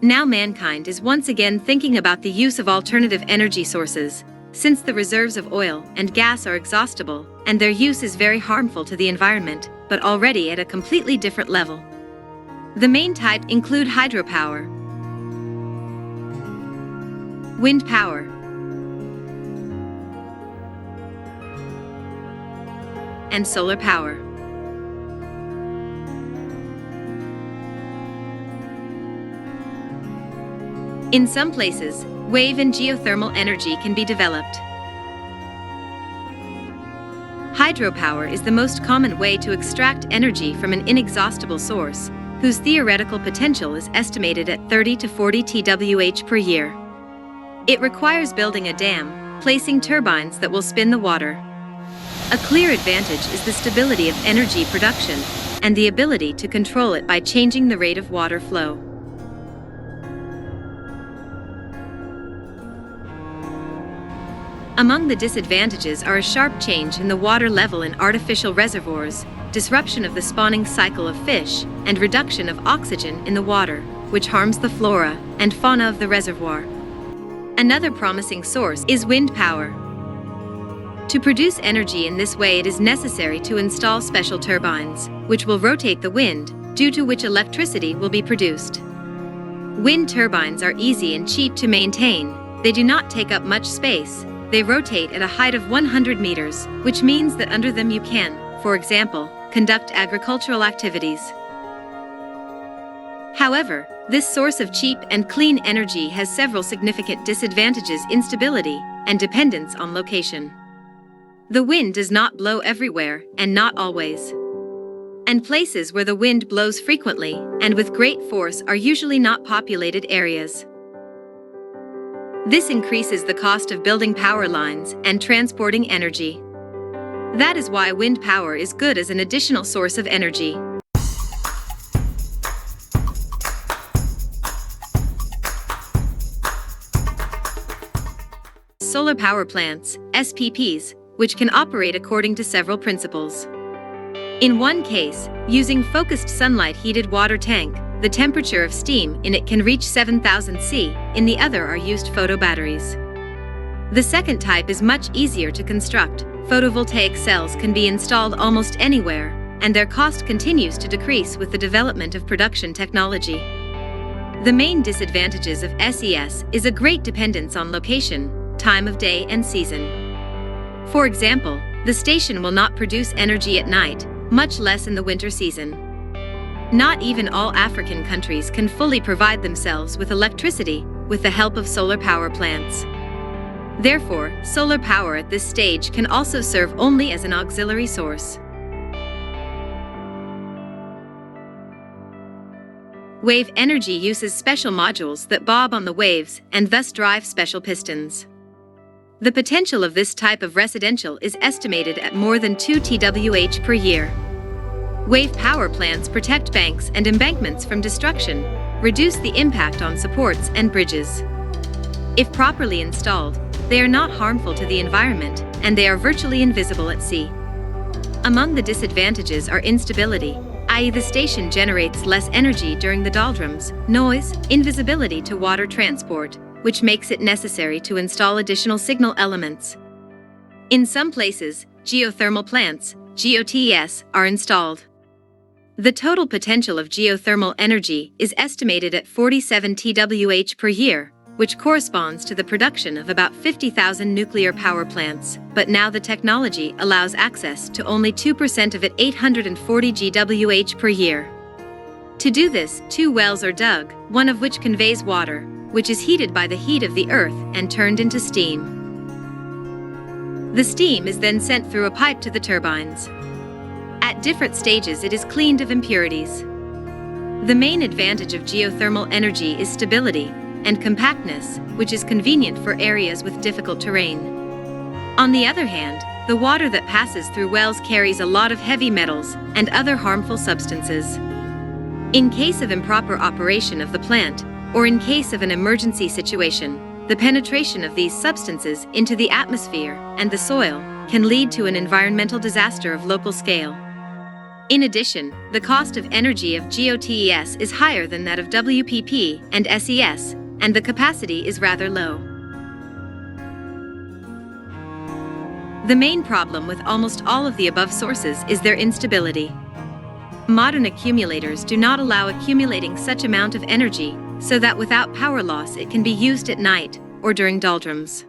Now mankind is once again thinking about the use of alternative energy sources, since the reserves of oil and gas are exhaustible, and their use is very harmful to the environment, but already at a completely different level. The main types include hydropower, wind power, and solar power. In some places, wave and geothermal energy can be developed. Hydropower is the most common way to extract energy from an inexhaustible source, whose theoretical potential is estimated at 30 to 40 TWh per year. It requires building a dam, placing turbines that will spin the water. A clear advantage is the stability of energy production and the ability to control it by changing the rate of water flow. Among the disadvantages are a sharp change in the water level in artificial reservoirs, disruption of the spawning cycle of fish, and reduction of oxygen in the water, which harms the flora and fauna of the reservoir. Another promising source is wind power. To produce energy in this way, it is necessary to install special turbines, which will rotate the wind, due to which electricity will be produced. Wind turbines are easy and cheap to maintain. They do not take up much space. They rotate at a height of 100 meters, which means that under them you can, for example, conduct agricultural activities. However, this source of cheap and clean energy has several significant disadvantages: instability and dependence on location. The wind does not blow everywhere, and not always. And places where the wind blows frequently and with great force are usually not populated areas. This increases the cost of building power lines and transporting energy. That is why wind power is good as an additional source of energy. Solar power plants, SPPs, which can operate according to several principles. In one case, using focused sunlight-heated water tank, the temperature of steam in it can reach 7,000 C. In the other are used photo batteries. The second type is much easier to construct. Photovoltaic cells can be installed almost anywhere, and their cost continues to decrease with the development of production technology. The main disadvantages of SES is a great dependence on location, time of day and season. For example, the station will not produce energy at night, much less in the winter season. Not even all African countries can fully provide themselves with electricity with the help of solar power plants. Therefore, solar power at this stage can also serve only as an auxiliary source. Wave energy uses special modules that bob on the waves and thus drive special pistons. The potential of this type of residential is estimated at more than 2 TWh per year. Wave power plants protect banks and embankments from destruction, reduce the impact on supports and bridges. If properly installed, they are not harmful to the environment, and they are virtually invisible at sea. Among the disadvantages are instability, i.e. the station generates less energy during the doldrums, noise, invisibility to water transport, which makes it necessary to install additional signal elements. In some places, geothermal plants, GOTS, are installed. The total potential of geothermal energy is estimated at 47 TWh per year, which corresponds to the production of about 50,000 nuclear power plants, but now the technology allows access to only 2% of it, 840 GWh per year. To do this, 2 wells are dug, one of which conveys water, which is heated by the heat of the earth and turned into steam. The steam is then sent through a pipe to the turbines. At different stages it is cleaned of impurities. The main advantage of geothermal energy is stability and compactness, which is convenient for areas with difficult terrain. On the other hand, the water that passes through wells carries a lot of heavy metals and other harmful substances. In case of improper operation of the plant, or in case of an emergency situation, the penetration of these substances into the atmosphere and the soil can lead to an environmental disaster of local scale. In addition, the cost of energy of GOTES is higher than that of WPP and SES, and the capacity is rather low. The main problem with almost all of the above sources is their instability. Modern accumulators do not allow accumulating such amount of energy, so that without power loss it can be used at night or during doldrums.